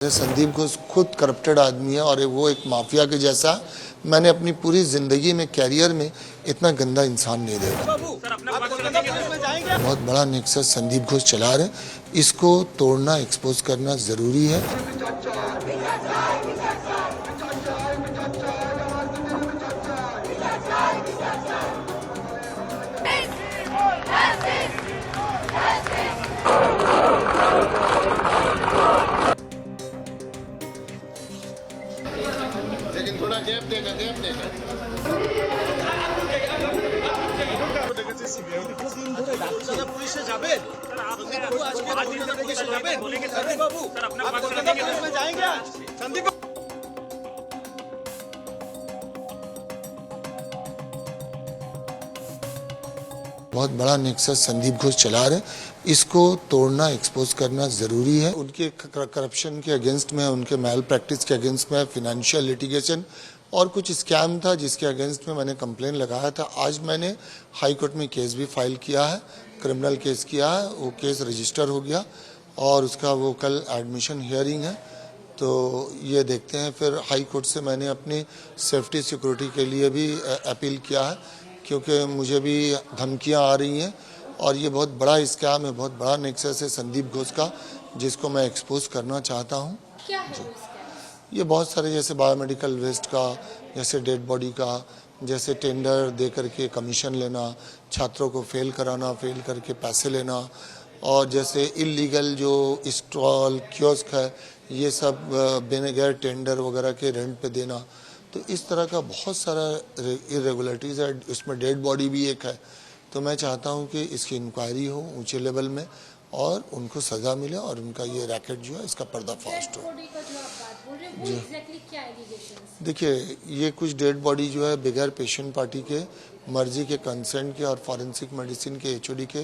संदीप घोष खुद करप्टेड आदमी है और वो एक माफिया के जैसा। मैंने अपनी पूरी जिंदगी में कैरियर में इतना गंदा इंसान नहीं देखा। बहुत बड़ा नेक्सस संदीप घोष चला रहे, इसको तोड़ना, एक्सपोज करना जरूरी है। लेकिन थोड़ा गैप देगा। পুলিশে যাবেন সন্দীপ বাবু আপনি जाएंगे आज संदीप। बहुत बड़ा नेक्सस संदीप घोष चला रहे, इसको तोड़ना, एक्सपोज करना जरूरी है। उनके करप्शन के अगेंस्ट में, उनके मैल प्रैक्टिस के अगेंस्ट में, फाइनेंशियल लिटिगेशन और कुछ स्कैम था जिसके अगेंस्ट में मैंने कंप्लेन लगाया था। आज मैंने हाई कोर्ट में केस भी फाइल किया है, क्रिमिनल केस किया है। वो केस रजिस्टर हो गया और उसका वो कल एडमिशन हियरिंग है, तो ये देखते हैं। फिर हाई कोर्ट से मैंने अपनी सेफ्टी सिक्योरिटी के लिए भी अपील किया है, क्योंकि मुझे भी धमकियां आ रही हैं और ये बहुत बड़ा स्कैम है, बहुत बड़ा नेक्सस है संदीप घोष का, जिसको मैं एक्सपोज करना चाहता हूँ। क्या है ये बहुत सारे, जैसे बायोमेडिकल वेस्ट का, जैसे डेड बॉडी का, जैसे टेंडर दे करके कमीशन लेना, छात्रों को फेल कराना, फेल करके पैसे लेना, और जैसे इलीगल जो स्टॉल कियोस्क है ये सब बिना गैर टेंडर वगैरह के रेंट पे देना। तो इस तरह का बहुत सारा इरेगुलरिटीज़ है। इसमें डेड बॉडी भी एक है। तो मैं चाहता हूँ कि इसकी इंक्वायरी हो ऊंचे लेवल में और उनको सज़ा मिले और उनका ये रैकेट जो है इसका पर्दाफाश हो। देखिए, ये कुछ डेड बॉडी जो है बगैर पेशेंट पार्टी के, मर्जी के, कंसेंट के और फॉरेंसिक मेडिसिन के, एचओडी के,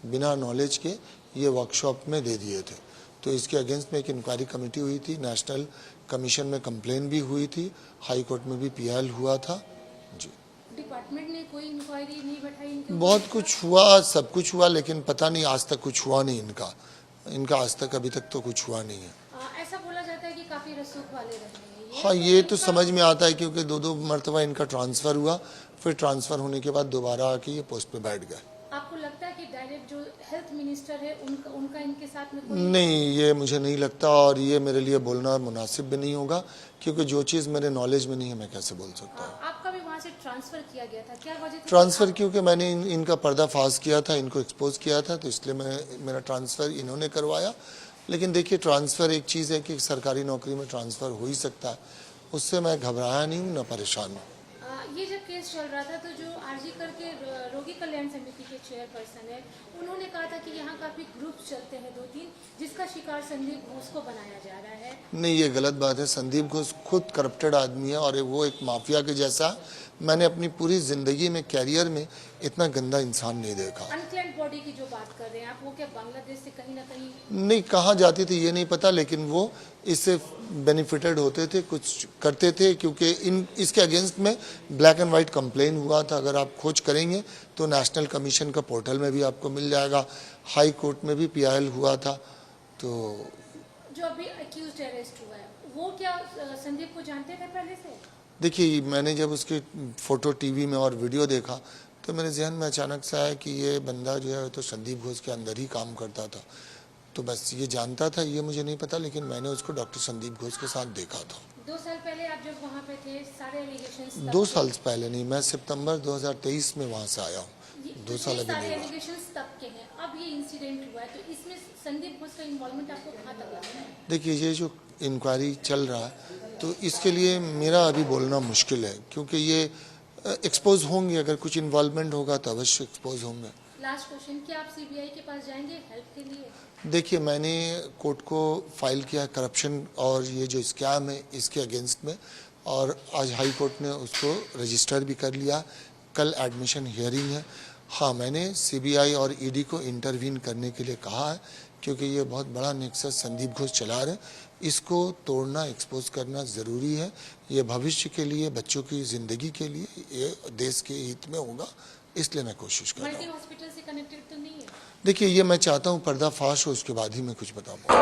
बिना नॉलेज के ये वर्कशॉप में दे दिए थे। तो इसके अगेंस्ट में एक इंक्वायरी कमेटी हुई थी, नेशनल कमीशन में कंप्लेन भी हुई थी, हाई कोर्ट में भी पीएल हुआ था जी। डिपार्टमेंट ने कोई इंक्वायरी नहीं बैठाई? बहुत कुछ हुआ, सब कुछ हुआ, लेकिन पता नहीं आज तक कुछ हुआ नहीं इनका आज तक अभी तक तो कुछ हुआ नहीं है। ऐसा बोला जाता है कि काफी रसूख वाले रहे हैं। हाँ, ये तो समझ में आता है, क्योंकि दो मरतबा इनका ट्रांसफ़र हुआ, फिर ट्रांसफ़र होने के बाद दोबारा आके ये पोस्ट पे बैठ गए। आपको लगता है कि डायरेक्ट जो हेल्थ मिनिस्टर है उनका इनके साथ में कोई? नहीं, ये मुझे नहीं लगता, और ये मेरे लिए बोलना मुनासिब भी नहीं होगा, क्योंकि जो चीज़ मेरे नॉलेज में नहीं है मैं कैसे बोल सकता हूँ। आपका भी वहाँ से ट्रांसफर किया गया था, क्या वजह थी? ट्रांसफ़र क्योंकि मैंने इनका पर्दाफाश किया था, इनको एक्सपोज किया था, तो इसलिए मेरा ट्रांसफ़र इन्होंने करवाया। लेकिन देखिए, ट्रांसफ़र एक चीज़ है कि सरकारी नौकरी में ट्रांसफ़र हो ही सकता है, उससे मैं घबराया नहीं हूँ, न परेशान हूँ। ये जब केस चल रहा था तो जो आरजी करके रोगी कल्याण समिति के चेयरपर्सन है, उन्होंने कहा था कि यहाँ काफी ग्रुप चलते हैं 2-3, जिसका शिकार संदीप घोष को बनाया जा रहा है। नहीं, ये गलत बात है। संदीप घोष खुद करप्टेड आदमी है और वो एक माफिया के जैसा। मैंने अपनी पूरी जिंदगी में, कैरियर में इतना गंदा इंसान नहीं देखा। अनक्लेम्ड बॉडी की जो बात कर रहे हैं आप, वो क्या बांग्लादेश से कहीं ना कहीं? नहीं, कहाँ जाती थी ये नहीं पता, लेकिन वो इससे बेनिफिटेड होते थे, कुछ करते थे, क्योंकि इसके अगेंस्ट में ब्लैक एंड वाइट कंप्लेन हुआ था। अगर आप खोज करेंगे तो नेशनल कमीशन का पोर्टल में भी आपको मिल जाएगा, हाई कोर्ट में भी पीआईएल हुआ था। तो जो अभी अक्यूज्ड अरेस्ट हुआ है, वो क्या संदीप को जानते थे पहले से? देखिए, मैंने जब उसके फोटो टीवी में और वीडियो देखा तो मेरे जहन में अचानक से आया कि ये बंदा जो है तो संदीप घोष के अंदर ही काम करता था। तो बस ये जानता था, ये मुझे नहीं पता, लेकिन मैंने उसको डॉक्टर संदीप घोष के साथ देखा था। 2 साल पहले आप जब वहाँ पे थे, सारे एलिगेशंस 2 साल पहले नहीं, मैं सितंबर 2023 में वहाँ से आया हूँ। 2 साल अभी नहीं हुआ। एलिगेशंस तब के हैं, अब ये इंसिडेंट हुआ है, तो इसमें संदीप घोष का इन्वॉल्वमेंट आपको कहाँ तक लगता है? देखिए, ये जो इंक्वायरी चल रहा है तो इसके लिए मेरा अभी बोलना मुश्किल है, क्योंकि ये एक्सपोज होंगे, अगर कुछ इन्वॉल्वमेंट होगा तो अवश्य एक्सपोज होंगे। लास्ट क्वेश्चन, क्या आप सीबीआई के पास जाएंगे हेल्प के लिए? देखिए, मैंने कोर्ट को फाइल किया करप्शन और ये जो स्कैम है इसके अगेंस्ट में, और आज हाई कोर्ट ने उसको रजिस्टर भी कर लिया। कल एडमिशन हियरिंग है। हाँ, मैंने सीबीआई और ईडी को इंटरवीन करने के लिए कहा है, क्योंकि ये बहुत बड़ा नेक्सस संदीप घोष चला रहे, इसको तोड़ना, एक्सपोज करना ज़रूरी है। ये भविष्य के लिए, बच्चों की ज़िंदगी के लिए, ये देश के हित में होगा, इसलिए मैं कोशिश कर रहा हूँ। मल्टी हॉस्पिटल से कनेक्टेड तो नहीं है? देखिए, ये मैं चाहता हूँ पर्दाफाश हो, उसके बाद ही मैं कुछ बता पाऊँ।